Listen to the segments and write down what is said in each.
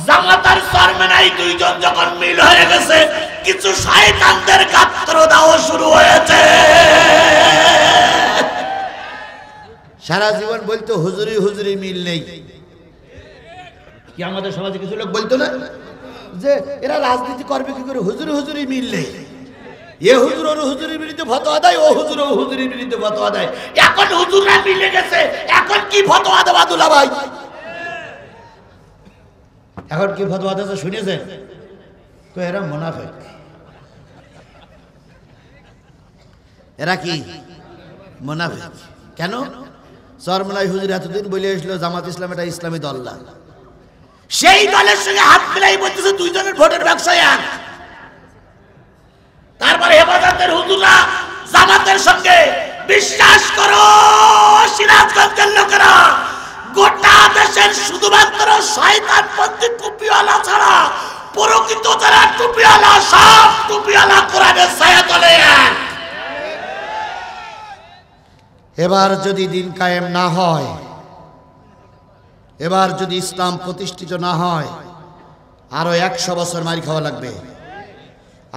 জামাত আর চরমনাই দুইজন যখন মিল হয়ে গেছে, কিছু শয়তানদের গাত্র দাও শুরু হয়েছে। সারা জীবন বলতো হুজুরি হুজুরি মিল নেই। কি আমাদের সমাজে কিছু লোক বলতো না যে এরা রাজনীতি করবে কি করে, হুজুরি হুজুরি মিল নেই। এ হুজুর ওর হুজুরের বিরুদ্ধে ফতোয়া দেয়, ও হুজুর ও হুজুরের বিরুদ্ধে ফতোয়া দেয়। এখন হুজুররা মিলে গেছে, এখন কি ফতোয়া দেওয়া দুলা ভাই? এখন কি ফতোয়া দিয়েছে শুনেছেন? তো এরা মুনাফিক। এরা কি মুনাফিক? কেন? চরমনাই হুজুর এতদিন বলে আসলো জামাত ইসলাম এটা ইসলামী দল না, সেই দলের সঙ্গে হাত মিলাই বলতেছে দুইজনের ভোটের ব্যবসা এক। তারপরে হেফাজতের হুজুররা জামাতের সঙ্গে, বিশ্বাস করো সিরাজগঞ্জের লোকেরা, গোটা দেশের শুধুমাত্র শয়তানপন্থী টুপিওয়ালা ছাড়া প্রকৃত যারা টুপিওয়ালা, সব টুপিওয়ালা কোরআনের ছায়াতলে এক। এবার যদি দিন কায়েম না হয়, এবার যদি ইসলাম প্রতিষ্ঠিত না হয়, আরো 100 বছর মার খাওয়া লাগবে,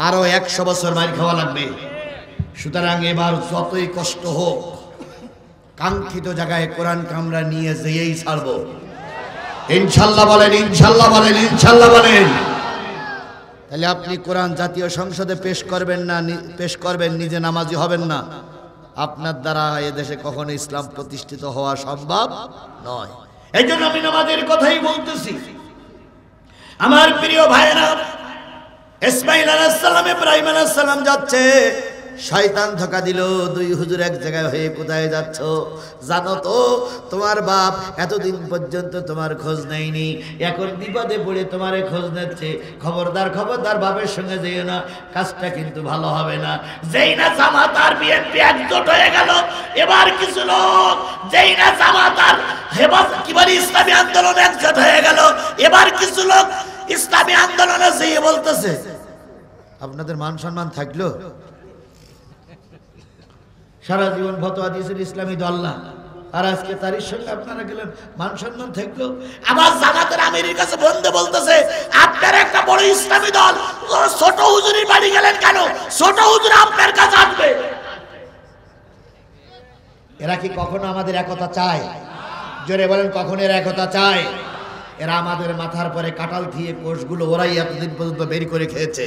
আরো 100 বছর মার খাওয়া লাগবে। সুতরাং এবার যতই কষ্ট হোক, কাঙ্ক্ষিত জায়গায় কোরআনকে আমরা নিয়ে যেয়েই ছাড়বো ইনশাল্লাহ। বলেন ইনশাল্লাহ, বলেন ইনশাল্লাহ, বলেন। তাহলে আপনি কোরআন জাতীয় সংসদে পেশ করবেন না, পেশ করবেন, নিজে নামাজি হবেন না, আপনার দ্বারা এদেশে কখনো ইসলাম প্রতিষ্ঠিত হওয়া সম্ভব নয়। এই জন্য আমি নামাজের কথাই বলতেছি। আমার প্রিয় ভাইয়েরা, ইসমাইল আলাইহিস সালাম, ইব্রাহিম আলাইহিস সালাম যাচ্ছে, শয়তান ধোঁকা দিল। দুই হুজুর এক জায়গায় হয়ে কোথায় যাচ্ছ? জানো তো তোমার বাপ এতদিন পর্যন্ত তোমার খোঁজ নেয়নি, এখন বিপদে পড়ে তোমারে খোঁজ নিচ্ছে। খবরদার, খবরদার, বাপের সঙ্গে যেও না, কাজটা কিন্তু ভালো হবে না। যেই না জামাত আর বিএনপি একজোট হয়ে গেল, এবার কিছু লোক, যেই না জামাত আর কি বলে ইসলামী আন্দোলন একজোট হয়ে গেল, এবার কিছু লোক ইসলামী আন্দোলনে যেয়ে বলতেছে আপনাদের মান সম্মান থাকলো, সারা জীবন ফতোয়া দিয়েছেন ইসলামী দল না, আর আজকে তারই সঙ্গে আপনারা গেলেন, মান সম্মান থাকলো। আবার জামাতের আমিরের কাছে বন্ধু বলতেছে আপনার একটা বড় ইসলামী দল, ছোট হুজুরের বাড়ি গেলেন কেন? ছোট হুজুর আপনার কাছে আসবে। এরা কি কখনো আমাদের একতা চায়? জোরে বলেন, কখনো এরা একতা চায়? এরা আমাদের মাথার পরে কাটাল দিয়ে কোষগুলো ওরাই এতদিন পর্যন্ত বের করে খেয়েছে।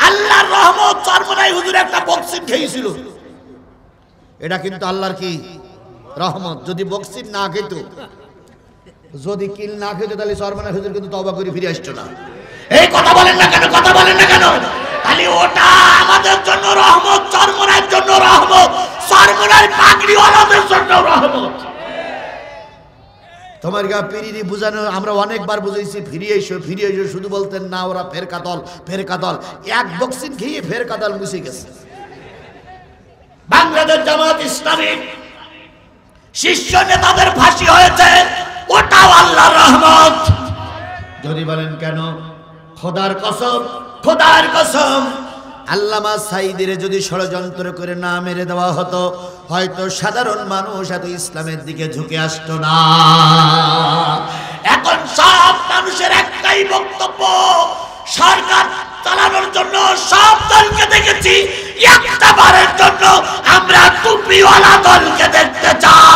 আল্লাহর রহমত, চরমনাই হুজুর একটা বক্সিং খেয়েছিল, এটা কিন্তু আল্লাহর কি রহমত। যদি বক্সিং না খেত, যদি কিল না খেত, তাহলে চরমনাই হুজুর কিন্তু তওবা করে ফিরে আসতো না। এই কথা বলেন না কেন? কথা বলেন না কেন? তাহলে ওটা আমাদের জন্য রহমত, চরমনাইয়ের জন্য রহমত, চরমনাইয়ের পাগড়িওয়ালাদের জন্য রহমত। তোমার গা পিরিরি বুঝানো আমরা অনেকবার বুঝাইছি, ফিরিয়ে এসো, ফিরিয়ে এসো, শুধু বলতেন না ওরা ফেরকা দল, ফেরকা দল। এক বক্সিং খেয়ে ফেরকা দল মুছে গেছে। বাংলাদেশ জামাত ইসলামী শীর্ষ নেতাদের ফাঁসি হয়েছে, ওটাও আল্লাহর রহমত। যদি বলেন কেন? খোদার কসম, খোদার কসম, আল্লামা সাঈদীর যদি ষড়যন্ত্র করে না মেরে দেওয়া হতো, হয়তো সাধারণ মানুষ এত ইসলামের দিকে ঝুঁকে আসতো না। এখন সব মানুষের একটাই বক্তব্য, সরকার চালানোর জন্য সব দলকে দেখেছি, একটা বারের জন্য আমরা টুপিওয়ালা দলকে দেখতে চাই।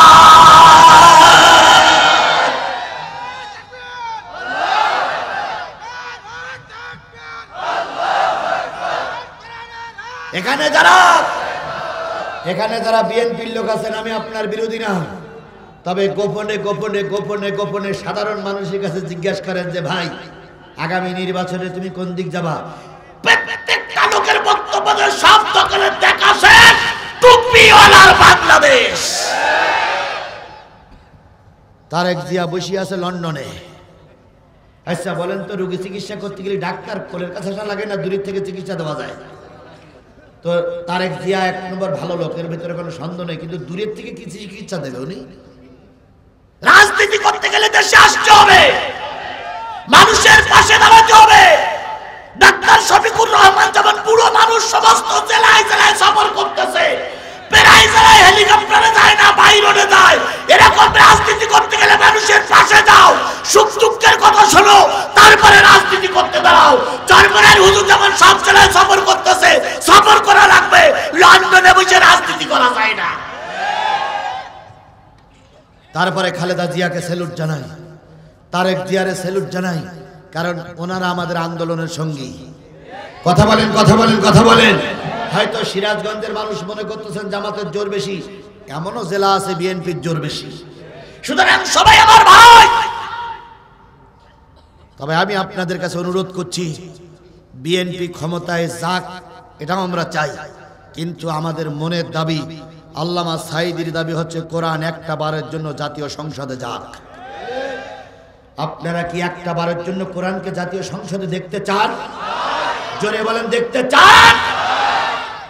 এখানে যারা বিএনপির লোক আছেন, আমি আপনার বিরোধী না, তবে গোপনে গোপনে গোপনে গোপনে সাধারণ মানুষের কাছে জিজ্ঞাসা করেন যে ভাই আগামী নির্বাচনে তুমি কোন দিক যাবা? প্রত্যেকটা লোকের বক্তব্য সব দখলে দেখা শেষ, টুপিওয়ালার বাংলাদেশ। তারেক জিয়া বসে আছে লন্ডনে। আচ্ছা বলেন তো, রোগী চিকিৎসা করতে গেলে ডাক্তার কোলের কাছে আসা লাগে না, দূরের থেকে চিকিৎসা দেওয়া যায়? তো তারেক জিয়া এক নম্বর ভালো লোকের ভিতরে কোনো সন্দেহ নেই, কিন্তু দূরের থেকে কি চিকিৎসা দেবে উনি? রাজনীতি করতে গেলে দেশে আসতে হবে, মানুষের পাশে দাঁড়াতে হবে। ডাক্তার শফিকুর রহমান যেমন বুড়ো মানুষ সমস্ত জেলায় জেলায় সফর করতেছে, প্রায় জেলায় হেলিকপ্টারে যায় না, বাইরে যায়, এরকম রাজনীতি করতে গেলে মানুষের পাশে যাও, সুখ দুঃখের কথা শোনো। সব জায়গায় সফর করতেছে, সফর করা লাগবে, লন্ডনে বসে রাজনীতি করা যায় না। তারপরে খালেদা জিয়াকে স্যালুট জানাই, তারেক জিয়ারে স্যালুট জানাই, কারণ ওনারা আমাদের আন্দোলনের সঙ্গী। কথা বলেন, কথা বলেন, কথা বলেন। হয়তো সিরাজগঞ্জের মানুষ মনে করতেছেন জামাতের জোর বেশি, এমনও জেলা আছে বিএনপির জোর বেশি। সুতরাং সবাই আমার ভাই। তবে আমি আপনাদের কাছে অনুরোধ করছি, বিএনপি ক্ষমতায় যাক, এটাও আমরা চাই, কিন্তু আমাদের মনের দাবি, আল্লামা সাঈদীর দাবি হচ্ছে কোরআন একটা বারের জন্য জাতীয় সংসদে যাক। আপনারা কি একটা বারের জন্য কোরআনকে জাতীয় সংসদে দেখতে চান? জোরে বলেন, দেখতে চান?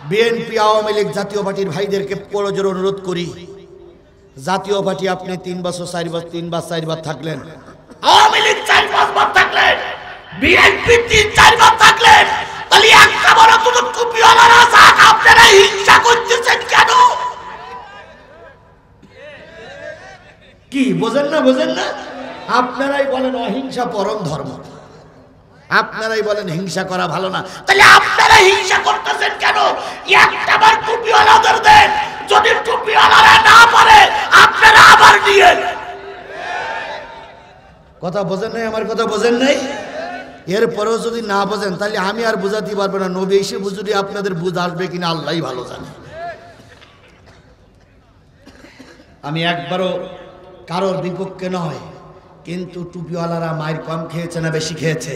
বিএনপি, আওয়ামী লীগ, জাতীয় পার্টির ভাইদেরকে বড় জোর অনুরোধ করি, জাতীয় পার্টি আপনি 3 বছর 4 বছর 3 বার 4 বার থাকলেন, আওয়ামী লীগ 4-5 বার থাকলেন, বিএনপি 3-4 বার থাকলেন, তাহলে একটা বড় তুমি টুপিওয়ালারা যাক, আপনারা হিংসা করতেছেন কেন? কি বোঝেন না? বোঝেন না? আপনারাই বলেন অহিংসা পরম ধর্ম, আপনারাই বলেন হিংসা করা ভালো না, তাহলে আপনারা হিংসা করতেছেন কেন? একটা বার টুপিওয়ালাদের দেন, যদি টুপিওয়ালারা না পারে আপনারা আবার নিয়ে। কথা বোঝেন নাই? আমার কথা বোঝেন নাই? এরপরেও যদি না বোঝেন তাহলে আমি আর বুঝাতে পারবো না, নবী এসে বুঝুরি আপনাদের বুঝ আসবে কিনা আল্লাহই ভালো জানে। আমি একবারও কারোর বিপক্ষে নয়, কিন্তু টুপিওয়ালারা মায়ের কম খেয়েছে না বেশি খেয়েছে?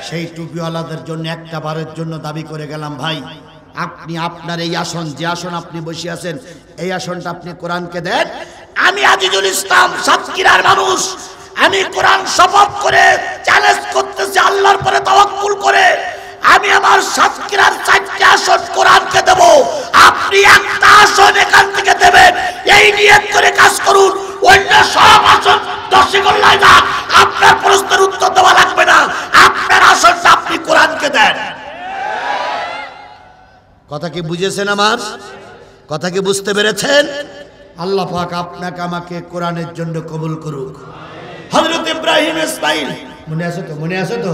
সেই টুপিওয়ালাদের জন্য একটা বারের জন্য দাবি করে গেলাম, ভাই আপনি আপনার এই আসন, যে আসন আপনি বসে আছেন, এই আসনটা আপনি কোরআনকে দেন। আমি আজিজুল ইসলাম সাতক্ষীরার মানুষ, আমি কোরআন শপথ করে চ্যালেঞ্জ করতেছি, আল্লাহর পরে তাওয়াক্কুল করে, আমি আমার সাতক্ষীরার 4টি আসন কোরআনকে দেব, আপনি একটা আসন এখান থেকে দেবেন, এই নিয়ত করে কাজ করুন। অন্য সব আসন 10 গোল্লায় যাক, আপনার প্রশ্নের উত্তর দেওয়া লাগবে না, আপনার আসনটা আপনি কোরআনকে দেন। কথা কি বুঝেছেন? আমার কথা কি বুঝতে পেরেছেন? আল্লাহ পাক আপনাকে আমাকে কোরআনের জন্য কবুল করুক। হযরত ইব্রাহিম ইসমাঈল, মনে আছে তো? মনে আছে তো?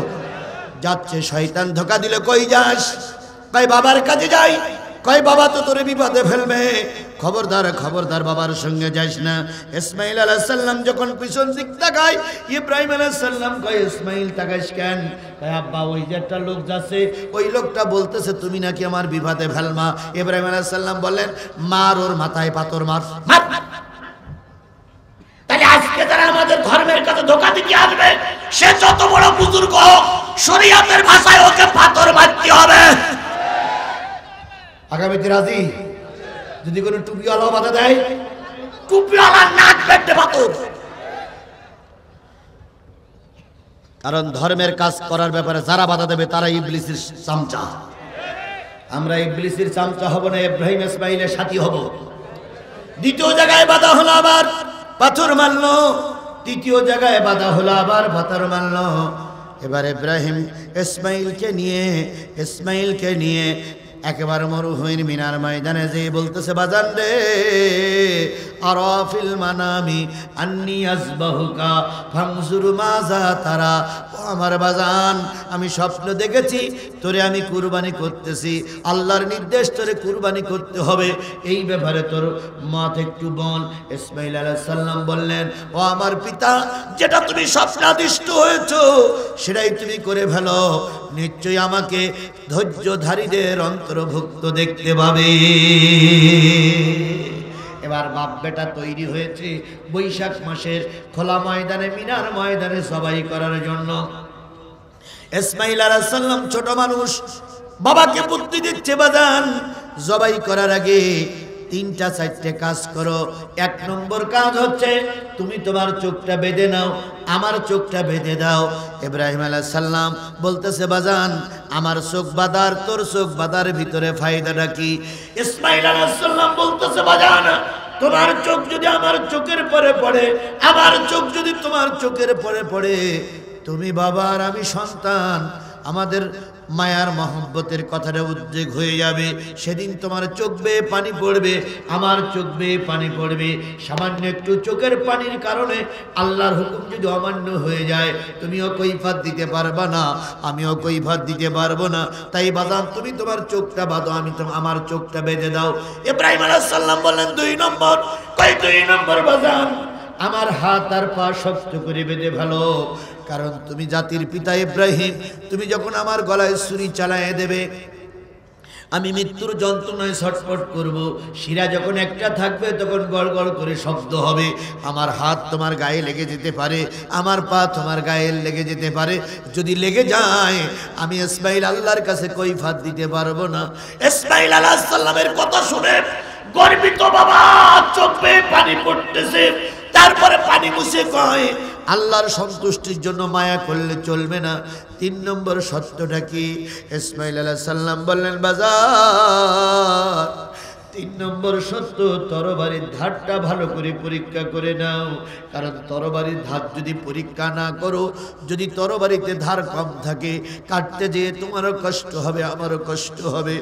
যাচ্ছে, শয়তান ধোঁকা দিল, কই যাস? কই বাবার কাছে যাই। কই বাবা তো তোরে বিপদে ফেলবে, খবরদার খবরদার বাবার সঙ্গে যাস না। ইসমাঈল আলাইহিস সালাম যখন পিছন দিক তাকায়, ইব্রাহিম আলাইহিস সালাম কয়, ইসমাঈল তাকাইস কেন? কয় আব্বা ওই যে একটা লোক যাচ্ছে, ওই লোকটা বলতেছে তুমি নাকি আমার বিপদে ফেলমা। ইব্রাহিম আলাইহিস সালাম বললেন, মার ওর মাথায় পাথর মার। তাহলে আজকে যারা আমাদের ধর্মের কাছে ধোঁকা দিতে আসবে, সে যত বড় বুজুর্গ হোক, শরীয়তের ভাষায় ওকে পাথর মারতে হবে। আগামীতে রাজি? যদি কোনো টুপিওয়ালা বাধা দেয়, টুপিওয়ালা নাক বেঁধে পাথর। কারণ ধর্মের কাজ করার ব্যাপারে যারা বাধা দেবে তারা ইবলিসের চামচা। আমরা ইবলিসের চামচা হব না, ইব্রাহিম ইসমাঈলের সাথী হব। দ্বিতীয় জায়গায় বাধা হলো, আবার পাথর মারলো। তৃতীয় জায়গায় বাধা হলো, আবার পাথর মারলো। এবার ইব্রাহিম ইসমাঈলকে নিয়ে একেবারে মরুভূমির মিনার ময়দানে যে বলতেছে, বাজান রে, আরাফিল মানামি আন্নি আযবাহুকা ফানজুর মাযা তারা। ও আমার বাজান, আমি স্বপ্ন দেখেছি তোরে আমি কুরবানি করতেছি, আল্লাহর নির্দেশ তোরে কুরবানি করতে হবে, এই ব্যাপারে তোর মত একটু বল। ইসমাঈল আলাইহিস সালাম বললেন, ও আমার পিতা, যেটা তুমি স্বপ্নাদিষ্ট হয়েছো সেটাই তুমি করে ফেলো, নিশ্চয়ই আমাকে ধৈর্যধারীদের অন্তর্ভুক্ত দেখতে পাবে। এবার বাপ বেটা তৈরি হয়েছে বৈশাখ মাসের খোলা ময়দানে, মিনার ময়দানে সবাই করার জন্য। ইসমাঈল আলাইহিস সালাম ছোট মানুষ, বাবাকে বুদ্ধি দিচ্ছে, বাজান জবাই করার আগে 3-4টে কাজ করো। 1 নম্বর কাজ হচ্ছে তুমি তোমার চোখটা বেঁধে নাও, আমার চোখটা বেঁধে দাও। ইব্রাহিম আলাইহিস সালাম বলতেছে, বাজান আমার চোখ বাঁধার তোর চোখ বাঁধার ভিতরে ফায়দাটা কি? ইসমাঈল আলাইহিস সালাম বলতেছে, বাজান তোমার চোখ যদি আমার চোখের পরে পড়ে, আমার চোখ যদি তোমার চোখের পরে পড়ে, তুমি বাবা আর আমি সন্তান, আমাদের মায়ার মহব্বতের কথাটা উদ্বেগ হয়ে যাবে। সেদিন তোমার চোখ বেয়ে পানি পড়বে, আমার চোখ বেয়ে পানি পড়বে। সামান্য একটু চোখের পানির কারণে আল্লাহর হুকুম যদি অমান্য হয়ে যায়, তুমিও কৈফাত দিতে পারবা না, আমিও কৈফাত দিতে পারবো না। তাই বাজান, তুমি তোমার চোখটা বাঁধো, আমি আমার চোখটা বেঁধে দাও। ইব্রাহিম আলাইহিস সালাম বললেন 2 নম্বর। কই 2 নম্বর বাজান? আমার হাত আর পা শক্ত করে বেঁধে ভালো, কারণ তুমি জাতির পিতা ইব্রাহিম, তুমি যখন আমার গলায় ছুরি চালায় দেবে, আমি মৃত্যুর যন্ত্রণায় ছটফট করব। শিরা যখন একটা থাকবে তখন গড় গড় করে শব্দ হবে। আমার হাত তোমার গায়ে লেগে যেতে পারে, আমার পা তোমার গায়ে লেগে যেতে পারে। যদি লেগে যায়, আমি ইসমাইল আল্লাহর কাছে কৈফাত দিতে পারবো না। ইসমাইল আলাইহিস সালামের কথা শুনে গর্বিত বাবা চোখ বেয়ে পানি পড়তেছে। তারপরে পানি মুছে কয়, আল্লাহর সন্তুষ্টির জন্য মায়া করলে চলবে না। 3 নম্বর সত্যটা কি? ইসমাইল আলাইহিস সালাম বললেন, বাজার 3 নম্বর সত্য, তরবারির ধারটা ভালো করে পরীক্ষা করে নাও। কারণ তরবারির ধার যদি পরীক্ষা না করো, যদি তরবারিতে ধার কম থাকে, কাটতে যেয়ে তোমারও কষ্ট হবে, আমারও কষ্ট হবে।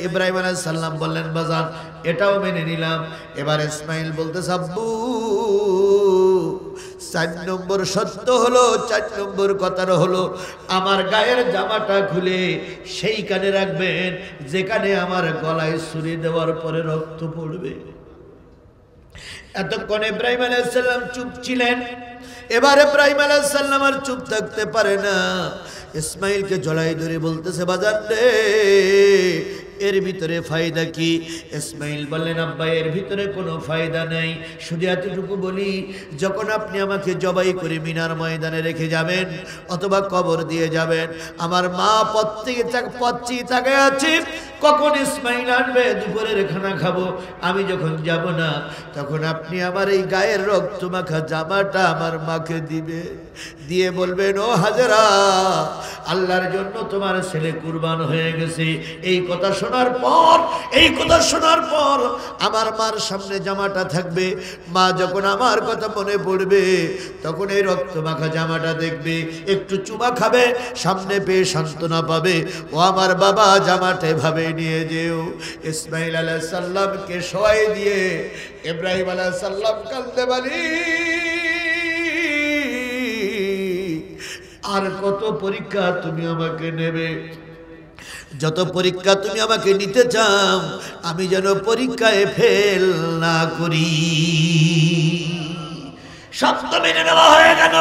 ইব্রাহিম আলাইহিস সালাম বললেন, বাজার এটাও মেনে নিলাম। এবার ইসমাইল বলতেছে, আব্বু 4 নম্বর সত্য হলো, 4 নম্বর কথাটা হলো, আমার গায়ের জামাটা খুলে সেইখানে রাখবেন যেখানে আমার গলায় ছুরি দেওয়ার পরে রক্ত পড়বে। এতক্ষণ ইব্রাহিম আলাইহিস সালাম চুপ ছিলেন। এবার ইব্রাহিম আলাইহিস সালাম আর চুপ থাকতে পারে না, ইসমাইলকে জড়াই ধরে বলতেছে, বাজার রে, এর ভিতরে ফায়দা কি? ইসমাইল বললেন, আব্বা এর ভিতরে কোনো ফায়দা নেই, শুধু এতটুকু বলি, যখন আপনি আমাকে জবাই করে মিনার ময়দানে রেখে যাবেন অথবা কবর দিয়ে যাবেন, আমার মা পথে তাকায় আছে, কখন ইসমাইল আনবে দুপুরের খানা খাবো। আমি যখন যাব না, তখন আপনি আমার এই গায়ের রক্ত মাখা জামাটা আমার মাকে দিবে, দিয়ে বলবেন, ও হাজেরা, আল্লাহর জন্য তোমার ছেলে কুরবান হয়ে গেছে। এই কথা শোনার পর আমার মার সামনে জামাটা থাকবে। মা যখন আমার কথা মনে পড়বে, তখন এই রক্ত মাখা জামাটা দেখবে, একটু চুমা খাবে, সামনে পেয়ে সান্ত্বনা পাবে। ও আমার বাবা, জামাটা এভাবে নিয়ে যেও। ইসমাইল আলাইহিস সালামকে শোয়াই দিয়ে ইব্রাহিম আলাইহিস সালাম কাঁদতে বলি, আর কত পরীক্ষা তুমি আমাকে নেবে? যত পরীক্ষা তুমি আমাকে নিতে চাও, আমি যেন পরীক্ষায় ফেল না করি। সত্য মেনে নেওয়া হয়ে গেল।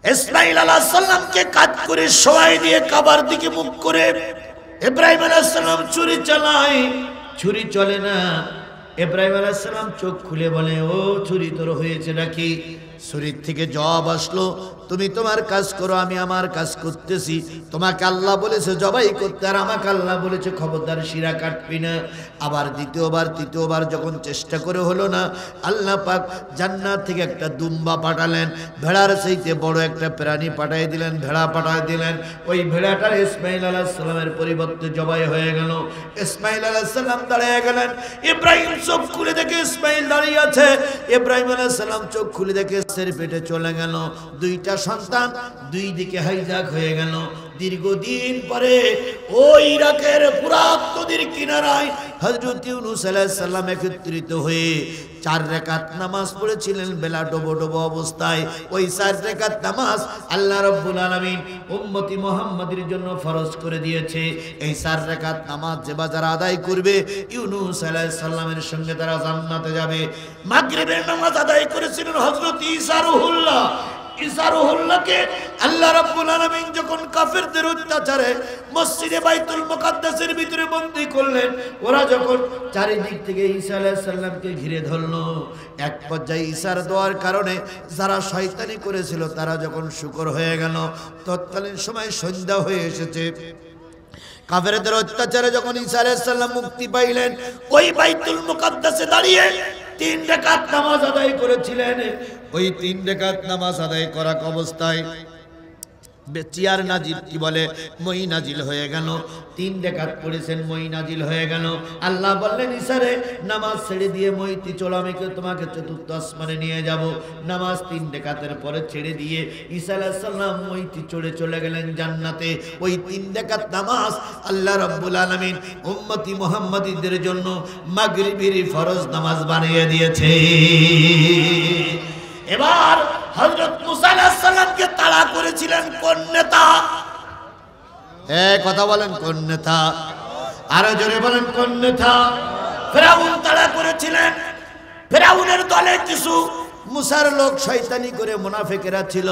ইসমাইল আলাইহিস সালামকে কাঁধ করে শোয়াই দিয়ে কাবার দিকে মুখ করে ইব্রাহিম আলাইহিস সালাম ছুরি চালায়, ছুরি চলে না। ইব্রাহিম আলাইহিস সালাম চোখ খুলে বলে, ও ছুরি তোর হয়েছে নাকি? ছুরির থেকে জবাব আসলো, তুমি তোমার কাজ করো, আমি আমার কাজ করতেছি। তোমাকে আল্লাহ বলেছে জবাই করতে, আর আমাকে আল্লাহ বলেছে খবরদার শিরা কাটবি না। আবার তৃতীয়বার যখন চেষ্টা করে হলো না, আল্লাহ পাক জান্নাত থেকে একটা দুম্বা পাঠালেন, ভেড়ার চাইতে বড় একটা প্রাণী পাঠিয়ে দিলেন, ভেড়া পাঠিয়ে দিলেন। ওই ভেড়াটার ইসমাইল আলাইহিস সালামের পরিবর্তে জবাই হয়ে গেল। ইসমাইল আলাইহিস সালাম দাঁড়িয়ে গেলেন। ইব্রাহিম চোখ খুলে দেখে ইসমাইল দাঁড়িয়ে আছে। ইব্রাহিম আলাইহিস সালাম চোখ খুলে দেখে এর পেটে চলে গেল 2টা সন্তান, 2 দিকে হাইজাক হয়ে গেল। দীর্ঘদিন পরে ওই ইরাকের ফুরাত নদীর কিনারায় হযরত ইউনূস আলাইহিস সালাম একত্রিত হয়ে 4 রাকাত নামাজ পড়েছিলেন বেলা ডোবো ডোবো অবস্থায়। ওই 4 রাকাত নামাজ আল্লাহ রাব্বুল আলামিন উম্মতি মুহাম্মাদের জন্য ফরজ করে দিয়েছে। এই 4 রাকাত নামাজ যে যারা আদায় করবে, ইউনূস আলাইহিস সালামের সঙ্গে তারা জান্নাতে যাবে। মাগরিবের নামাজ আদায় করেছিলেন হযরত ঈসা রুহুল্লাহ। ঈসা রুহুল্লাহকে আল্লাহ রাব্বুল আলামিন যখন কাফেরদের অত্যাচারে মসজিদে বাইতুল মুকাদ্দাসের ভিতরে বন্দী করলেন, ওরা যখন চারিদিক থেকে ঈসা আলাইহিস সালামকে ঘিরে ধরলো, এক পর্যায়ে ঈসার দোয়ার কারণে যারা শয়তানি করেছিল তারা যখন শুকর হয়ে গেল, তৎকালীন সময় সন্ধ্যা হয়ে এসেছে। কাফেরদের অত্যাচারে যখন ঈসা আলাইহিস সালাম মুক্তি পাইলেন, ওই বাইতুল মুকাদ্দাসে দাঁড়িয়ে 3 রাকাত নামাজ আদায় করেছিলেন। ওই 3 রাকাত নামাজ আদায় করা অবস্থায় চেয়ার নাজিল কি বলে মই নাজিল হয়ে গেল 3 রাকাত পড়েছেন মই নাজিল হয়ে গেল আল্লাহ বললেন ঈসারে নামাজ ছেড়ে দিয়ে মইতি চলো আমি তোমাকে চতুর্থ আসমানে নিয়ে যাব নামাজ 3 রাকাতের পরে ছেড়ে দিয়ে ঈসা আলাইহিস সালাম মইতি চলে গেলেন জান্নাতে ওই 3 রাকাত নামাজ আল্লাহ রাব্বুল আলামিন উম্মতি মুহাম্মাদীদের জন্য মাগরিবের ফরজ নামাজ বানিয়ে দিয়েছে এবার হযরত মুসা আলাইহিস সালামকে তাড়া করেছিলেন কোন নেতা কথা বলেন কোন নেতা আরো জোরে বলেন কোন নেতা ফেরাউন তাড়া করেছিলেন ফেরাউনের দলে কিছু মুসার লোক শয়তানি করে মুনাফিকেরা ছিল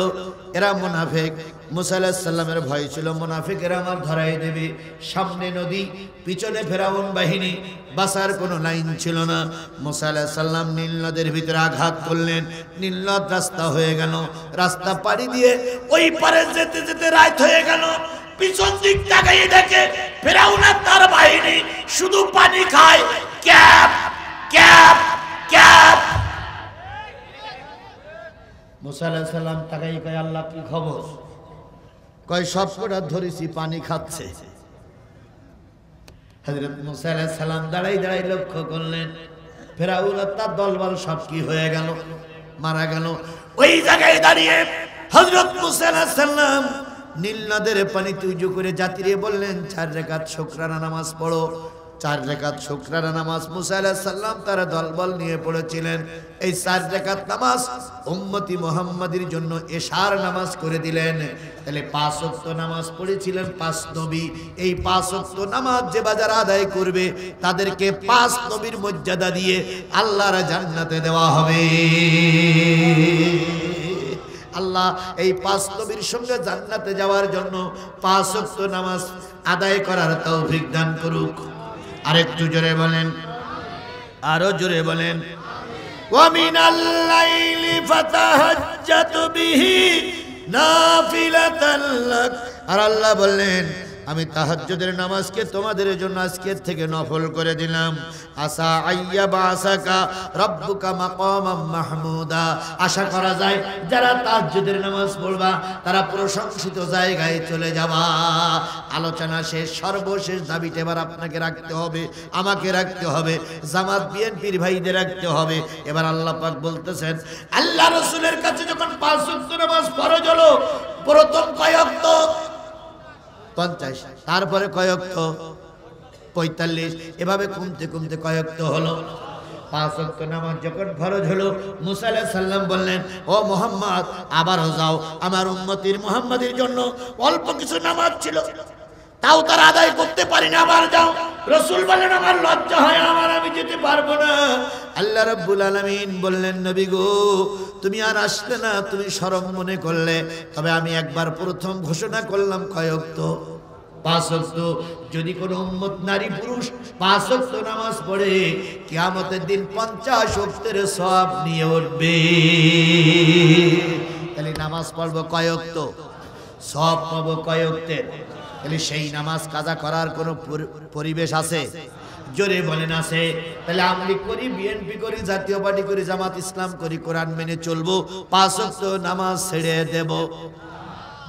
এরা মুনাফিক মুসা আলাইহিস সালামের ভয় ছিল মুনাফিকেরা আমার ধরাই দেবে সামনে নদী পিছনে ফেরাউন বাহিনী বাসার কোনো লাইন ছিল না মুসা আলাইহিস সালাম নীল নদের ভিতরে আঘাত করলেন নীল নদ রাস্তা হয়ে গেল রাস্তা পাড়ি দিয়ে ওই পারে যেতে যেতে রাত হয়ে গেল পিছন দিক তাকিয়ে দেখে ফেরাউন আর তার বাহিনী শুধু পানি খায় ক্যাপ ক্যাপ ক্যাপ মুসা আলাইহিস সালাম তাকাই কয় আল্লাহ কি খবর কয় সব কটা ধরেছি পানি খাচ্ছে হযরত মুসা আলাইহিস সালাম দাঁড়াই লক্ষ্য করলেন ফেরাউন আর তার দলবল সব কি হয়ে গেল মারা গেল ওই জায়গায় দাঁড়িয়ে হযরত মুসা আলাইহিস সালাম নীল নদের পানিতে উজু করে জাতিরে বললেন 4 রাকাত শুকরানা নামাজ পড়ো 4 রাকাত শুকরানা নামাজ মুসা আলাইহিস সালাম তার দলবল নিয়ে পড়েছিলেন এই 4 রাকাত নামাজ উম্মতি মুহাম্মাদীর জন্য এশার নামাজ করে দিলেন তাহলে 5 ওয়াক্ত নামাজ পড়েছিলেন 5 নবী এই 5 ওয়াক্ত নামাজ যে বাজার আদায় করবে তাদেরকে 5 নবীর মর্যাদা দিয়ে আল্লাহর জান্নাতে দেওয়া হবে আল্লাহ এই 5 নবীর সঙ্গে জান্নাতে যাওয়ার জন্য 5 ওয়াক্ত নামাজ আদায় করার তৌফিক দান করুক আরেকটু জোরে বলেন আরো জোরে বলেন ওয়া মিনাল লাইলি ফাতাহাজ্জাত বিহি নাফিলাতান লাক আর আল্লাহ বললেন আমি তাহাজ্জুদের নামাজকে তোমাদের জন্য আজকের থেকে নফল করে দিলাম আসা আইয়া বাসাকা রব্বুকা মাকামাম মাহমুদা আশা করা যায় যারা তাহাজ্জুদের নামাজ পড়বা তারা প্রশংসিত জায়গায় চলে যাবা আলোচনা শেষ সর্বশেষ দাবিটা এবার আপনাকে রাখতে হবে আমাকে রাখতে হবে জামাত বিএনপির ভাইদের রাখতে হবে এবার আল্লাহ পাক বলতেছেন আল্লাহ রাসূলের কাছে যখন 5 ওয়াক্ত নামাজ ফরজ হলো প্রথম কয় ওয়াক্ত 50 তারপরে কয় ওয়াক্ত 45 এভাবে কমতে কয় ওয়াক্ত হলো 5 ওয়াক্ত নামাজ যখন ফরজ হলো মুসা আলাইহিস সালাম বললেন ও মুহাম্মদ আবারও যাও আমার উম্মতির মুহাম্মাদের জন্য অল্প কিছু নামাজ ছিল তাও তারা আদায় করতে পারি না আবার যাও রাসূল বলেন আমার লজ্জা হয় আমি যেতে পারবো না আল্লাহ রাব্বুল আলামিন বললেন নবী গো তুমি আর আসলে না তুমি শরম মনে করলে তবে আমি একবার প্রথম ঘোষণা করলাম কয় ওয়াক্ত 5 ওয়াক্ত যদি কোন উম্মত নারী পুরুষ 5 ওয়াক্ত নামাজ পড়ে কিয়ামতের দিন 50 ওয়াক্তের সওয়াব নিয়ে উঠবে তাহলে নামাজ পড়ব কয় ওয়াক্ত সওয়াব পাবো কয় ওয়াক্তের তাহলে সেই নামাজ কাজা করার কোনো পরিবেশ আছে জোরে বলেন আছে তাহলে আমলি করি বিএনপি করি জাতীয় পার্টি করি জামাত ইসলাম করি কোরআন মেনে চলবো 5 ওয়াক্ত নামাজ ছেড়ে দেব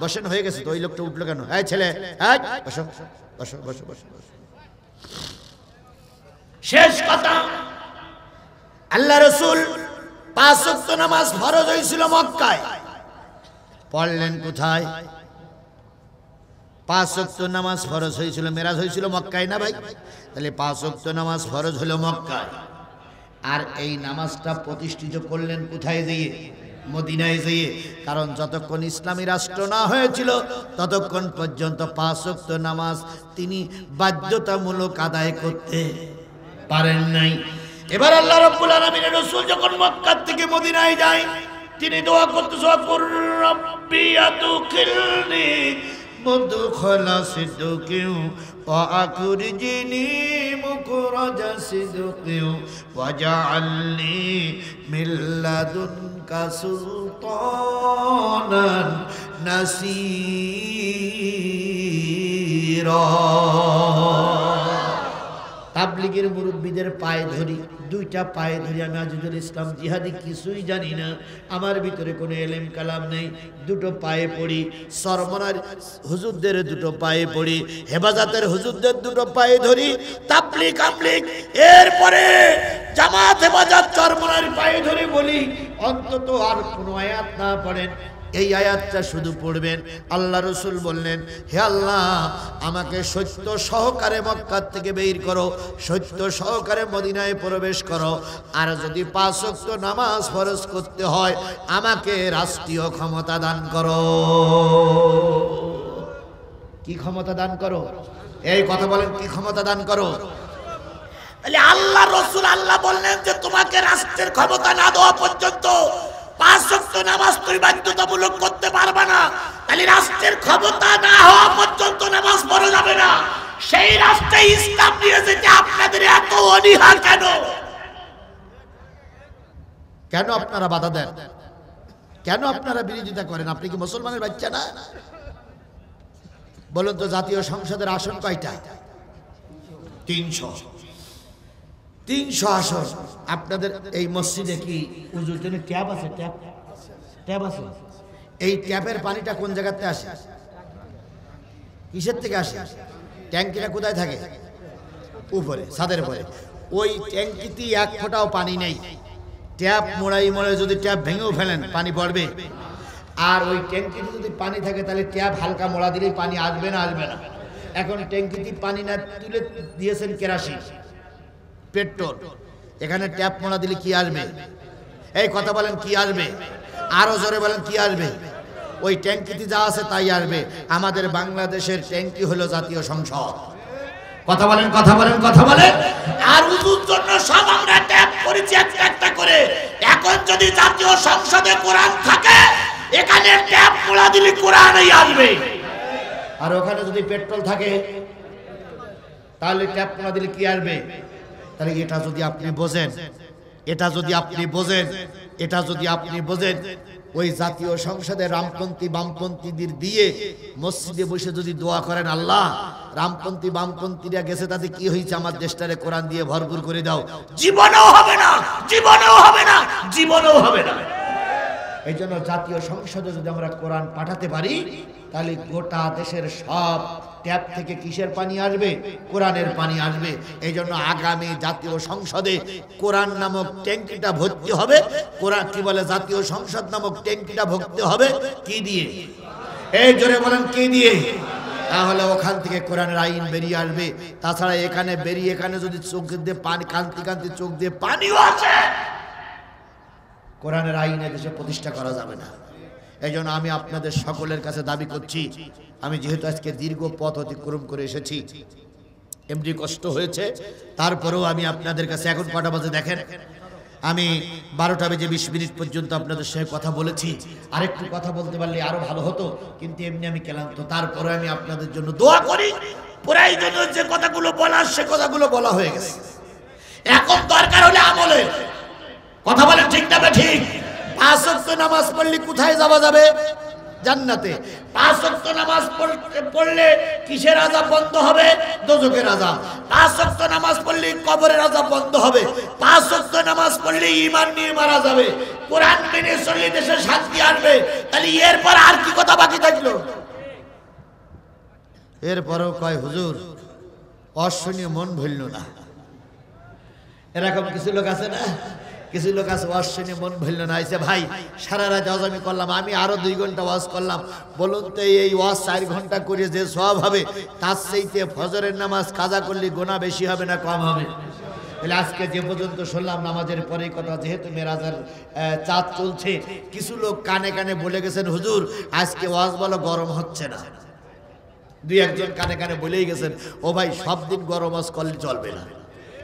বসেন হয়ে গেছে তো ওই লোকটা উঠলো কেন এই ছেলে এই বসো বসো বসো বসো শেষ কথা আল্লাহ রাসূল 5 ওয়াক্ত নামাজ ফরজ হয়েছিল মক্কায় পড়লেন কোথায় 5 ওয়াক্ত নামাজ ফরজ হয়েছিল মেরাজ হয়েছিল মক্কায় না ভাই তাহলে 5 ওয়াক্ত নামাজ ফরজ হলো মক্কায় আর এই নামাজটা প্রতিষ্ঠিত করলেন কোথায় গিয়ে মদিনায় গিয়ে কারণ যতক্ষণ ইসলামী রাষ্ট্র না হয়েছিল ততক্ষণ পর্যন্ত 5 ওয়াক্ত নামাজ তিনি বাধ্যতামূলক আদায় করতে পারেন নাই এবার আল্লাহ রাব্বুল আলামিনের রাসূল যখন মক্কা থেকে মদিনায় যায় তিনি দোয়া করতেছেন রব্বি আদখিলনি মুদখালা সিদকিন ওয়া আখরিজনি মুখরাজা সিদকিন ওয়াজআলনি মিন লাদুনকা সুলতানান নাসীরা তাবলীগের মুরব্বীদের পায়ে ধরি, দুইটা পায়ে ধরি। আমি আজিজুল ইসলাম জিহাদি কিছুই জানি না, আমার ভিতরে কোনো এলেম কালাম নেই, দুটো পায়ে পড়ি। সরমনার হুজুরদের দুটো পায়ে পড়ি, হেফাজতের হুজুরদের দুটো পায়ে ধরি, তাবলীগ আমলিগ এরপরে জামাত হেফাজত চরমনার পায়ে ধরে বলি অন্তত আর কোনো আয়াত না পড়েন, এই আয়াতটা শুধু পড়বেন। আল্লাহ রসুল বললেন, হে আল্লাহ আমাকে সত্য সহকারে মক্কা থেকে বের করো, সত্য সহকারে মদিনায় প্রবেশ করো, আর যদি 5 ওয়াক্ত নামাজ ফরজ করতে হয় আমাকে রাষ্ট্রীয় ক্ষমতা দান করো। কি ক্ষমতা দান করো? এই কথা বলেন, কি ক্ষমতা দান করো? তাহলে আল্লাহ রসুল আল্লাহ বললেন যে তোমাকে রাষ্ট্রের ক্ষমতা না দেওয়া পর্যন্ত 5 ওয়াক্ত নামাজ তুমি বাধ্যতামূলক করতে পারবে না। তাহলে রাষ্ট্রের ক্ষমতা না হওয়া পর্যন্ত নামাজ পড়া যাবে না। সেই রাষ্ট্রে ইসলাম নিয়ে যেতে আপনাদের এত অনীহা কেন? কেন আপনারা বাধা দেন? কেন আপনারা বিরোধিতা করেন? আপনি কি মুসলমানের বাচ্চা না? বলুন তো, জাতীয় সংসদের আসন কয়টা? 300 আসন। আপনাদের এই মসজিদে কি উজুর জন্য ট্যাপ আছে? ট্যাপ আছে। এই ট্যাপের পানিটা কোন জায়গাতে আসে? কিসের থেকে আসে? ট্যাঙ্কিটা কোথায় থাকে? উপরে, ছাদের উপরে। ওই ট্যাঙ্কিতে 1 ফোঁটাও পানি নেই। ট্যাপ মোড়াই যদি ট্যাপ ভেঙেও ফেলেন পানি পড়বে? আর ওই ট্যাঙ্কিতে যদি পানি থাকে তাহলে ট্যাপ হালকা মোড়া দিলেই পানি আসবে না? আসবে না। এখন ট্যাঙ্কিতে পানি না তুলে দিয়েছেন কেরাসিন, পেট্রোল, এখানে ট্যাপ মোড়া দিলে কি আসবে? এই কথা বলেন, কি আসবে? আরো জোরে বলেন, কি আসবে? ওই ট্যাঙ্কিতে যা আছে তাই আসবে। আমাদের বাংলাদেশের ট্যাঙ্কি হলো জাতীয় সংসদ। কথা বলেন, কথা বলেন, কথা বলেন। আর উজুর জন্য সব আমরা ট্যাপ করেছি একটা করে। এখন যদি জাতীয় সংসদে কোরআন থাকে, এখানে ট্যাপ মোড়া দিলে কোরআনই আসবে। আর ওখানে যদি পেট্রোল থাকে তাহলে ট্যাপ মোড়া দিলে কি আসবে? তাহলে এটা যদি আপনি বোঝেন, ওই জাতীয় সংসদে রামপন্থী বামপন্থীদের দিয়ে মসজিদে বসে যদি দোয়া করেন, আল্লাহ রামপন্থী বামপন্থীরা গেছে তাতে কি হয়েছে, আমার দেশটারে কোরআন দিয়ে ভরপুর করে দাও, জীবনেও হবে না, জীবনেও হবে না, জীবনেও হবে না। এই জন্য জাতীয় সংসদে যদি আমরা কোরআন পাঠাতে পারি তাহলে গোটা দেশের সব ট্যাপ থেকে কিসের পানি আসবে? কোরআনের পানি আসবে। এই জন্য আগামী জাতীয় সংসদে কোরআন নামক ট্যাঙ্কিটা ভর্তি হবে। কোরআন কি বলে? জাতীয় সংসদ নামক ট্যাঙ্কিটা ভর্তি হবে কি দিয়ে? এই জোরে বলেন, কি দিয়ে? তাহলে ওখান থেকে কোরআনের আইন বেরিয়ে আসবে। তাছাড়া এখানে বেরিয়ে এখানে যদি চোখ দিয়ে পানি, কান্তি কান্তি চোখ দিয়ে পানিও আছে, কোরআনের আইন দেশে প্রতিষ্ঠা করা যাবে না। এই জন্য আমি আপনাদের সকলের কাছে দাবি করছি, আমি যেহেতু আজকে দীর্ঘ পথ অতিক্রম করে এসেছি, এমনি কষ্ট হয়েছে, তারপরেও আমি আপনাদের কাছে, এখন কটা বাজে দেখেন, আমি 12টা বেজে 20 মিনিট পর্যন্ত আপনাদের সঙ্গে কথা বলেছি। আরেকটু কথা বলতে পারলে আরো ভালো হতো, কিন্তু এমনি আমি ক্লান্ত। তারপরে আমি আপনাদের জন্য দোয়া করি। পুরাই জন্য যে কথাগুলো বলার সে কথাগুলো বলা হয়ে গেছে। এখন দরকার হলে আমলে। কথা বলে ঠিক না? ঠিক। 5 ওয়াক্ত নামাজ পড়লে কোথায় যাওয়া যাবে? জান্নাতে। 5 ওয়াক্ত নামাজ পড়লে কিসের আযাব বন্ধ হবে? দোজখের আযাব। 5 ওয়াক্ত নামাজ পড়লে কবরের আযাব বন্ধ হবে। 5 ওয়াক্ত নামাজ পড়লে ঈমান নিয়ে মারা যাবে। কোরআন মেনে চললে দেশে শান্তি আসবে। তাহলে এরপর আর কি কথা বাকি থাকলো? এরপরও কয় হুজুর অশুনিয়ে মন ভুলল না। এরকম কিছু লোক আছে না? কিছু লোক আছে ওয়াজ শুনে মন ভুলল না। আইসে ভাই সারা রাত ওয়াজ আমি করলাম, আমি আরো 2 ঘন্টা ওয়াজ করলাম। বলুন তো এই ওয়াজ 4 ঘন্টা করে যে সওয়াব হবে, তার চাইতে ফজরের নামাজ কাজা করলে গুনাহ বেশি হবে না কম হবে? তাহলে আজকে যে পর্যন্ত শুনলাম নামাজের পরে কথা, যেহেতু মেরাজের চাঁদ চলছে, কিছু লোক কানে কানে বলে গেছেন হুজুর আজকে ওয়াজ বলো গরম হচ্ছে না। 2-1 কানে কানে বলেই গেছেন, ও ভাই সব দিন গরম ওয়াজ করলে চলবে না,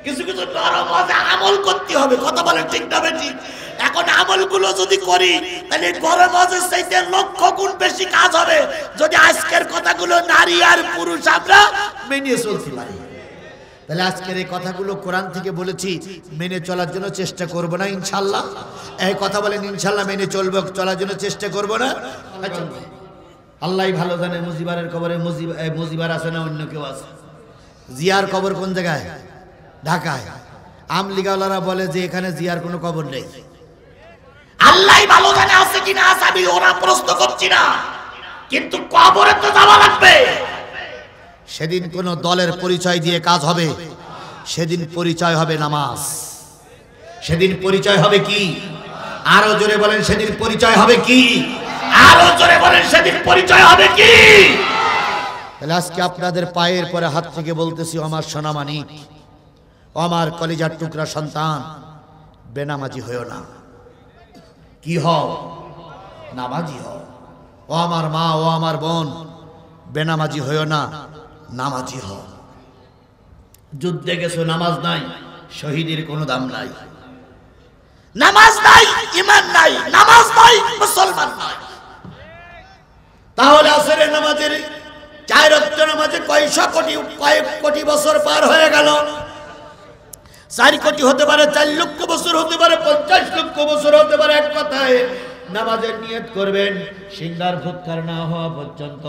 কিছু কিছু নরম ওয়াজে আমল করতে হবে। কথা বলেন ঠিক না ঠিক? এখন আমলগুলো যদি করি তাহলে গরম ওয়াজের চাইতে 1,00,000 গুণ বেশি কাজ হবে যদি আজকের কথাগুলো নারী আর পুরুষ আমরা মেনে চলতে পারি। তাহলে আজকের এই কথাগুলো কোরআন থেকে বলেছি, মেনে চলার জন্য চেষ্টা করব না ইনশাআল্লাহ? এই কথা বলেন ইনশাআল্লাহ মেনে চলবো, চলার জন্য চেষ্টা করব না? আল্লাহই ভালো জানে। মুজিবারের কবরে মুজিবার আছে না অন্য কেউ আছে? জিয়ার কবর কোন জায়গায়? ঢাকায়। আমলিগাওয়ালারা বলে যে এখানে জিয়ার কোনো কবর নেই। আল্লাহ ভালো জানে আছে কিনা, আছে আমি ওরা প্রশ্ন করছি না, কিন্তু কবরে তো যাওয়া লাগবে। সেদিন কোন দলের পরিচয় দিয়ে কাজ হবে? সেদিন পরিচয় হবে নামাজ। সেদিন পরিচয় হবে কি? আরো জোরে বলেন, সেদিন পরিচয় হবে কি? আরো জোরে বলেন, সেদিন পরিচয় হবে কি? তাহলে আজকে আপনাদের পায়ের পরে হাত থেকে বলতেছি, আমার সোনামানিক, আমার কলিজার টুকরা সন্তান, বেনামাজি হয়েও না। কি হও? নামাজি হও। ও আমার মা, ও আমার বোন, বেনামাজি হয়েও না, নামাজি হও। যুদ্ধে গেছো, নামাজ নাই, শহীদের কোনো দাম নাই। নামাজ নাই, ঈমান নাই, নামাজ নাই, মুসলমান নাই। তাহলে আসরের নামাজের 4 ওয়াক্ত নামাজে কয়েক কোটি বছর পার হয়ে গেল। 4 কোটি হতে পারে, 4 লক্ষ বছর হতে পারে, 50 লক্ষ বছর হতে পারে। এক কথায় নামাজের নিয়ত করবেন সিংহার ফুৎকার না হওয়া পর্যন্ত।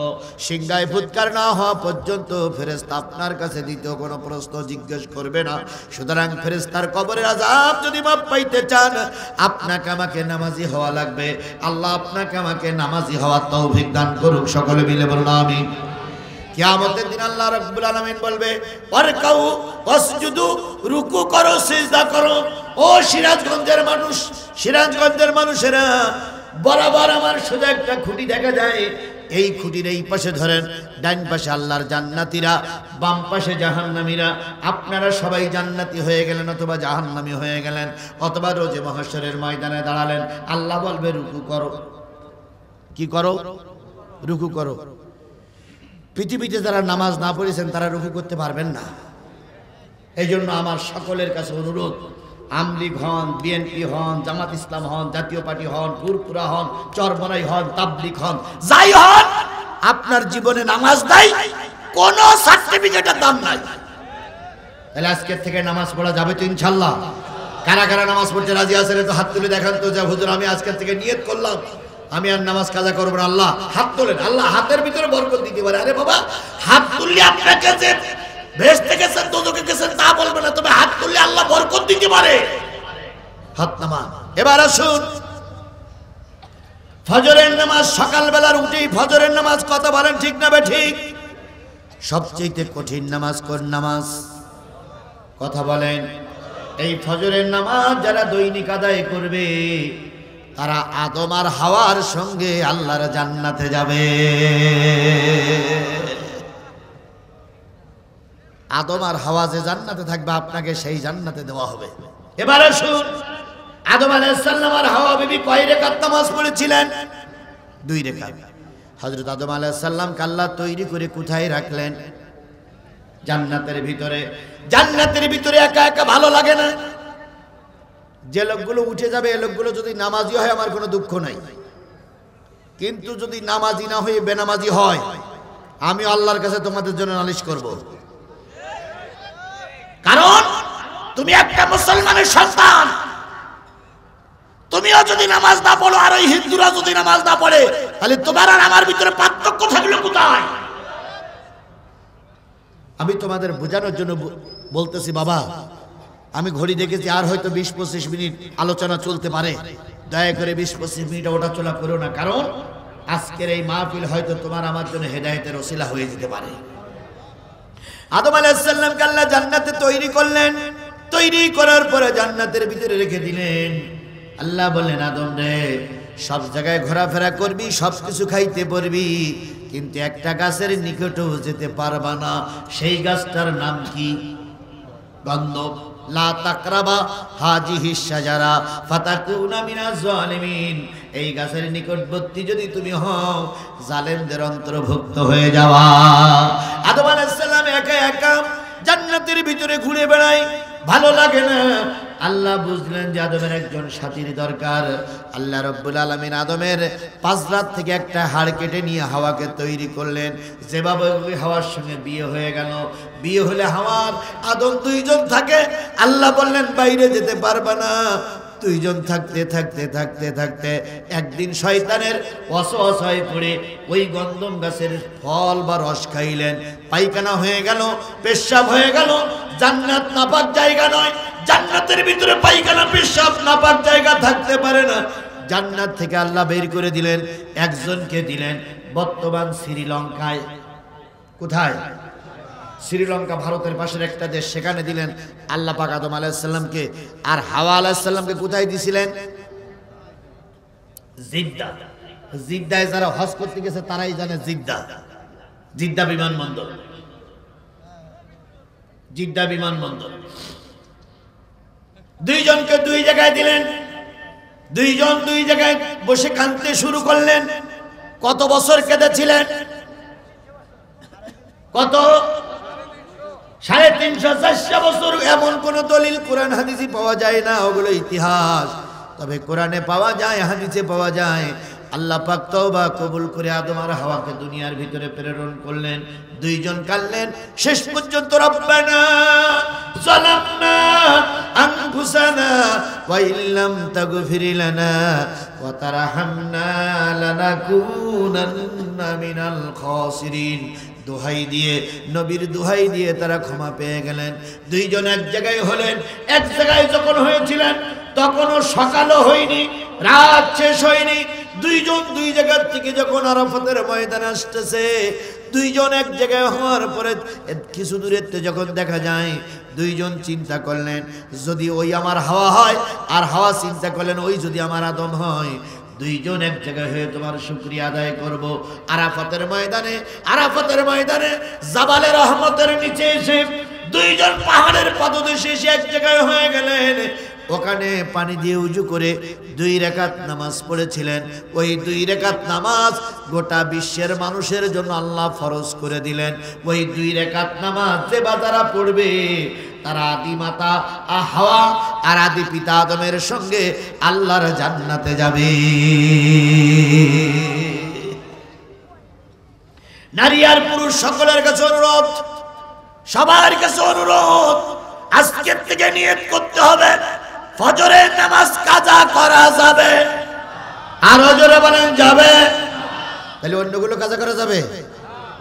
সিংহায় ফুৎকার না হওয়া পর্যন্ত ফেরেশতা আপনার কাছে দ্বিতীয় কোনো প্রশ্ন জিজ্ঞেস করবে না। সুতরাং ফেরেশতার কবরের আযাব যদি মাপ পাইতে চান, আপনাকে আমাকে নামাজি হওয়া লাগবে। আল্লাহ আপনাকে আমাকে নামাজি হওয়ার তৌফিক দান করুক। সকলে মিলে বলুন আমিন। কিয়ামতের দিন আল্লাহ রাব্বুল আলামিন বলবে, ওয়ারকাউ ওয়াসজুদু, রুকু করো, সিজদা করো। ও সিরাজগঞ্জের মানুষ, সিরাজগঞ্জের মানুষেরা, বরাবর আমার সোজা একটা খুঁটি দেখা যায়। এই খুঁটির এই পাশে ধরেন, ডান পাশে আল্লাহর জান্নাতীরা, বাম পাশে জাহান্নামীরা। আপনারা সবাই জান্নাতি হয়ে গেলেন অথবা জাহান্নামী হয়ে গেলেন, অথবা রোজে মাহশরের ময়দানে দাঁড়ালেন। আল্লাহ বলবে রুকু করো। কি করো? রুকু করো। পৃথিবীতে যারা নামাজ না পড়েছেন তারা রুকু করতে পারবেন না। এই জন্য আমার সকলের কাছে অনুরোধ, আমলিগ হন, বিএনপি হন, জামাত ইসলাম হন, জাতীয় পার্টি হন, ফুরফুরা হন, চরমনাই হন, তাবলিগ হন, যাই হন, আপনার জীবনে নামাজ নাই, কোন সার্টিফিকেটের দাম নাই। তাহলে আজকের থেকে নামাজ পড়া যাবে তো ইনশাল্লাহ? কারা কারা নামাজ পড়তে রাজি আছেন তো হাত তুলে দেখান তো, যে হুজুর আমি আজকের থেকে নিয়ত করলাম আমি আর নামাজ কাজা করবো না। আল্লাহ হাত তোলেন, আল্লাহ হাতের ভিতরে বরকত দিতে পারে। আরে বাবা, হাত তুললে আপনাকে যে বেহেশতে গেছেন, দোজখে গেছেন তা বলবে না, তবে হাত তুললে আল্লাহ বরকত দিতে পারে। হাত নামান। এবার আসুন, ফজরের নামাজ, সকালবেলার উঠেই ফজরের নামাজ, কথা বলেন ঠিক না ঠিক? সবচেয়ে কঠিন নামাজ কোন নামাজ? কথা বলেন। এই ফজরের নামাজ যারা দৈনিক আদায় করবে তারা আদম আর হাওয়ার সঙ্গে আল্লাহর জান্নাতে যাবে। আদম আর হাওয়া যে জান্নাতে থাকবে, আপনাকে সেই জান্নাতে দেওয়া হবে। এবার আসুন, আদম আলাইহিস সালাম আর হাওয়া বিবি কয় রাকাত নামাজ পড়েছিলেন? 2 রাকাত। হযরত আদম আলাইহিস সালামকে আল্লাহ তৈরি করে কোথায় রাখলেন? জান্নাতের ভিতরে। জান্নাতের ভিতরে একা একা ভালো লাগে না। যে লোকগুলো উঠে যাবে, এই লোকগুলো যদি নামাজি হয় আমার কোনো দুঃখ নাই, কিন্তু যদি নামাজি না হয়ে বেনামাজি হয়, আমি আল্লাহর কাছে তোমাদের জন্য নালিশ করব। কারণ তুমি একটা মুসলমানের সন্তান, তুমিও যদি নামাজ না পড়ো আর ওই হিন্দুরা যদি নামাজ না পড়ে, তাহলে তোমার আর আমার ভিতরে পার্থক্য থাকলো কোথায়? আমি তোমাদের বোঝানোর জন্য বলতেছি বাবা, আমি ঘড়ি দেখেছি আর হয়তো 20-25 মিনিট আলোচনা চলতে পারে। দয়া করে 20-25 মিনিট ওটা চলা করো না, কারণ আজকের এই মাহফিল হয়তো তোমার আমার জন্য হেদায়েতের ওসিলা হয়ে যেতে পারে। আদম আলাইহিস সালামকে আল্লাহ জান্নাতে তৈরি করলেন। তৈরি করার পরে জান্নাতের ভিতরে রেখে দিলেন। আল্লাহ বললেন, আদম রে, সব জায়গায় ঘোরাফেরা করবি, সব কিছু খাইতে পারবি, কিন্তু একটা গাছের নিকটেও যেতে পারবা না। সেই গাছটার নাম কি? গন্ধব। লা তাকরাবা হাজিহি শাজারা ফাতাকুনা মিনাজ জালিমিন। এই গাছের নিকটবর্তী যদি তুমি হও, জালেমদের অন্তর্ভুক্ত হয়ে যাওয়া। আদম আলাইহিস সালাম একা একা জান্নাতের ভিতরে ঘুরে বেড়ায়, ভালো লাগে না। আল্লাহ বুঝলেন যে আদমের একজন সাথীর দরকার। আল্লাহ রাব্বুল আলামিন আদমের পাজরাত থেকে একটা হাড় কেটে নিয়ে হাওয়াকে তৈরি করলেন। যেভাবে হাওয়ার সঙ্গে বিয়ে হয়ে গেল। বিয়ে হলে হাওয়ার আদম 2 জন থাকে। আল্লাহ বললেন বাইরে যেতে পারবে না, দুইজন থাকতে থাকতে থাকতে থাকতে একদিন শয়তানের ওয়াসওয়াসায় পড়ে ওই গন্ধম গাছের ফল বা রস খাইলেন, পায়খানা হয়ে গেল, পেশাব হয়ে গেল। জান্নাত নাপাক জায়গা নয়, জান্নাতের ভিতরে পায়খানা পেশাব নাপাক জায়গা থাকতে পারে না। জান্নাত থেকে আল্লাহ বের করে দিলেন, একজনকে দিলেন বর্তমান শ্রীলঙ্কায়। কোথায়? শ্রীলঙ্কা, ভারতের পাশের একটা দেশ, সেখানে দিলেন আল্লাহ পাক আদম আলাইহিস সালামকে। আর হাওয়া আলাইহিস সালামকে কোথায় দিছিলেন? জিদ্দা। জিদ্দায় যারা হজ করতে গেছে তারাই জানে জিদ্দা, জিদ্দা বিমানবন্দর, জিদ্দা বিমানবন্দর। দুইজনকে দুই জায়গায় দিলেন, দুইজন দুই জায়গায় বসে কাঁদতে শুরু করলেন। কত বছর কেঁদেছিলেন? কত? 350-400 বছর। এমন কোন দলিল কোরআন হাদিসে পাওয়া যায় না, ওগুলো ইতিহাস। তবে কোরআনে পাওয়া যায়, হাদিসে পাওয়া যায়। আল্লাহ পাক তওবা কবুল করে আদম আর হাওয়াকে দুনিয়ার ভিতরে প্রেরণ করলেন। দুইজন কাঁদলেন, শেষ পর্যন্ত রব্বানা যালামনা আনফুসানা ওয়া ইল্লাম তাগফির লানা ওয়া তারহামনা লানাকুনান্না মিনাল খাসিরিন। দোহাই দিয়ে, নবীর দোহাই দিয়ে তারা ক্ষমা পেয়ে গেলেন। দুইজন এক জায়গায় হলেন। এক জায়গায় যখন হয়েছিলেন তখনও সকালও হয়নি, রাত শেষ হয়নি। দুইজন দুই জায়গার থেকে যখন আরাফাতের ময়দানে আসতেছে, দুইজন এক জায়গায় হওয়ার পরে কিছু দূরের যখন দেখা যায়, দুইজন চিন্তা করলেন যদি ওই আমার হাওয়া হয়, আর হাওয়া চিন্তা করলেন ওই যদি আমার আদম হয়। দুইজন এক জায়গায় হয়ে তোমার শুকরিয়া আদায় করব। আরাফাতের ময়দানে, আরাফাতের ময়দানে জাবালে রহমতের নিচে এসে দুইজন পাহাড়ের পাদদেশে এসে এক জায়গায় হয়ে গেলেন। ওখানে পানি দিয়ে উজু করে 2 রাকাত নামাজ পড়েছিলেন। ওই 2 রাকাত নামাজ গোটা বিশ্বের মানুষের জন্য আল্লাহ ফরজ করে দিলেন। ওই 2 রাকাত নামাজ যে বাজারা পড়বে তারা আদি মাতা হাওয়া আর আদি পিতা আদমের সঙ্গে আল্লাহর জান্নাতে যাবে। নারী আর পুরুষ সকলের কাছে অনুরোধ, সবার কাছে অনুরোধ, আজকের থেকে নিয়ত করতে হবে ফজরের নামাজ কাজা করা যাবে। আরো জোরে বলেন যাবে। তাহলে অন্যগুলো কাজা করা যাবে?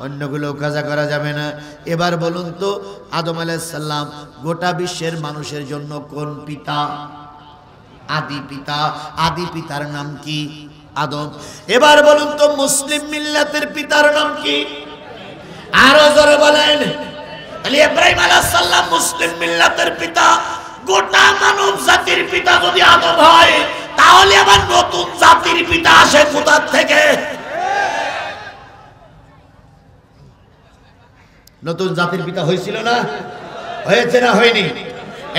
অন্যগুলো কাজা করা যাবে না। এবার বলুন তো, আদম আলাইহিস সালাম গোটা বিশ্বের মানুষের জন্য কোন পিতা? আদি পিতা। আদি পিতার নাম কি? আদম। এবার বলুন তো, মুসলিম মিল্লাতের পিতার নাম কি? আরো জোরে বলেন। তাহলে ইব্রাহিম আলাইহিস সালাম মুসলিম মিল্লাতের পিতা। গোটা মানব জাতির পিতা যদি আদম হয়, তাহলে আবার নতুন জাতির পিতা আসে কোথা থেকে? নতুন জাতির পিতা হয়েছিল না? হয়েছে না হয়নি?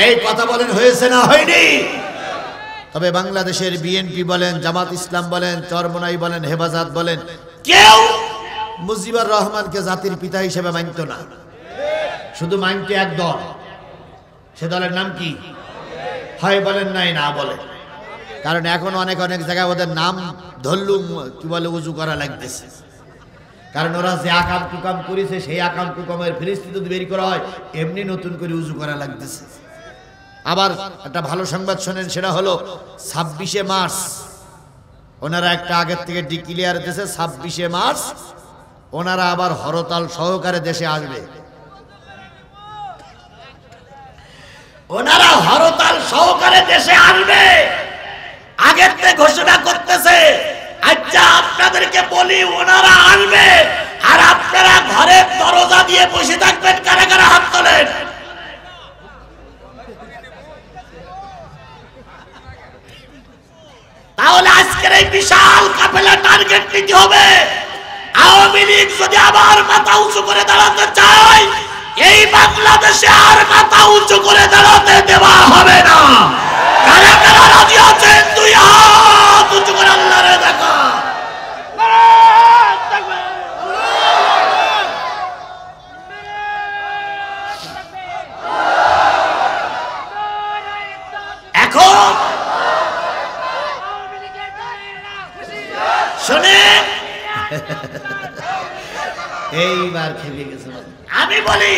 এই কথা বলেন, হয়েছে না হয়নি? তবে বাংলাদেশের বিএনপি বলেন, জামাত ইসলাম বলেন, চরমনাই বলেন, হেফাজত বলেন, কেউ মুজিবুর রহমানকে জাতির পিতা হিসেবে মানত না। শুধু মানতে এক দল। সে দলের নাম কি? হয় বলেন, নাই না বলেন। কারণ এখন অনেক অনেক জায়গায় ওদের নাম ধরলু কি বলে উজু করা লাগতেছে। কারণ ওরা যে আকাম টুকাম করেছে সেই আকাম টুকামের ফিরিস্তি যদি বের করা হয়, এমনি নতুন করে উজু করা লাগতেছে। আবার একটা ভালো সংবাদ শোনেন, সেটা হলো 26শে মার্চ ওনারা একটা আগের থেকে ডিক্লিয়ার দিয়েছে, 26শে মার্চ ওনারা আবার হরতাল সহকারে দেশে আসবে। ওনারা হরতাল সহকারে দেশে আসবে, আগের থেকে ঘোষণা করতেছে। আচ্ছা আপনাদেরকে বলি, ওনারা আসবে আর আপনারা ঘরের দরজা দিয়ে বসে থাকবেন। কারা কারা হাত তোলেন? তাহলে আজকের এই বিশাল কাফেলা টার্গেট নিতে হবে। আওয়ামী লীগ যদি আবার মাথা উঁচু করে দাঁড়াতে চায়, এই বাংলাদেশে আর মাথা উঁচু করে দাঁড়াতে দেওয়া হবে না। কারা কারা রাজি আছেন? 2 হাত উঁচু করে আল্লাহরে দেখা। এখন শুনেন, এইবার খেপে গেছে। আমি বলি,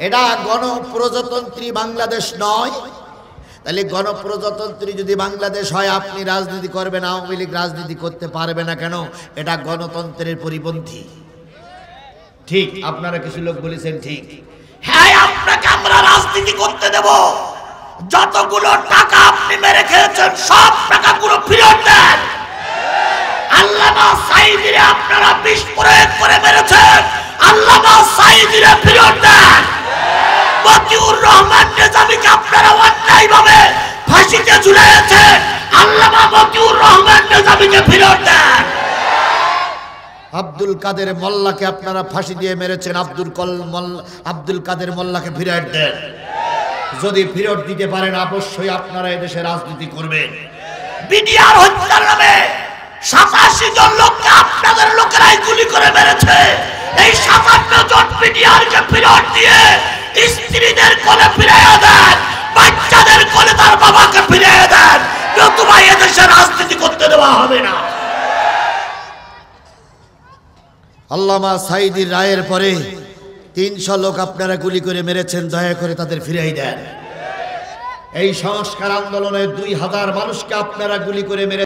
এটা গণপ্রজাতন্ত্রী বাংলাদেশ নয়। তাহলে গণপ্রজাতন্ত্রী যদি বাংলাদেশ হয়, আপনি রাজনীতি করবেন, আওয়ামী লীগ রাজনীতি করতে পারবে না কেন? এটা গণতন্ত্রের পরিপন্থী। ঠিক, আপনারা কিছু লোক বলেছেন ঠিক। হ্যাঁ, আপনাকে আমরা রাজনীতি করতে দেব, যতগুলো টাকা আপনি মেরে খেয়েছেন সব টাকাগুলো ফেরত দেন। আল্লামা সাঈদীরে আপনারা বিষ প্রয়োগ করে মেরেছেন, আল্লামা সাঈদীরে ফেরত দেন। মতিউর রহমান নিজামীকে আপনারা অন্যায়ভাবে ফাঁসিতে ঝুলিয়েছেন, আল্লামা মতিউর রহমান নিজামীকে ফেরত দেন। আব্দুল কাদের মোল্লাকে আপনারা ফাঁসি দিয়ে মেরেছেন, আব্দুল কাদের মোল্লাকে ফেরত দেন। যদি ফেরত দিতে পারেন অবশ্যই আপনারা এদেশে রাজনীতি করবেন। বিডিআর হত্যার নামে 87 জন লোককে আপনাদের লোকেরাই গুলি করে মেরেছে। এই 57 জন বিডিআরকে ফেরত দিয়ে স্ত্রীদের কোলে ফিরিয়ে দেন, বাচ্চাদের কোলে তার বাবাকে ফিরিয়ে দেন, নতুবা এদেশে রাজনীতি করতে দেওয়া হবে না। আল্লামা সাঈদীর রায়ের পরে 300 লোক আপনারা গুলি করে মেরেছেন, দয়া করে তাদের ফিরিয়ে দেন। এই সংস্কার আন্দোলনে 2000 মানুষকে আপনারা গুলি করে মেরে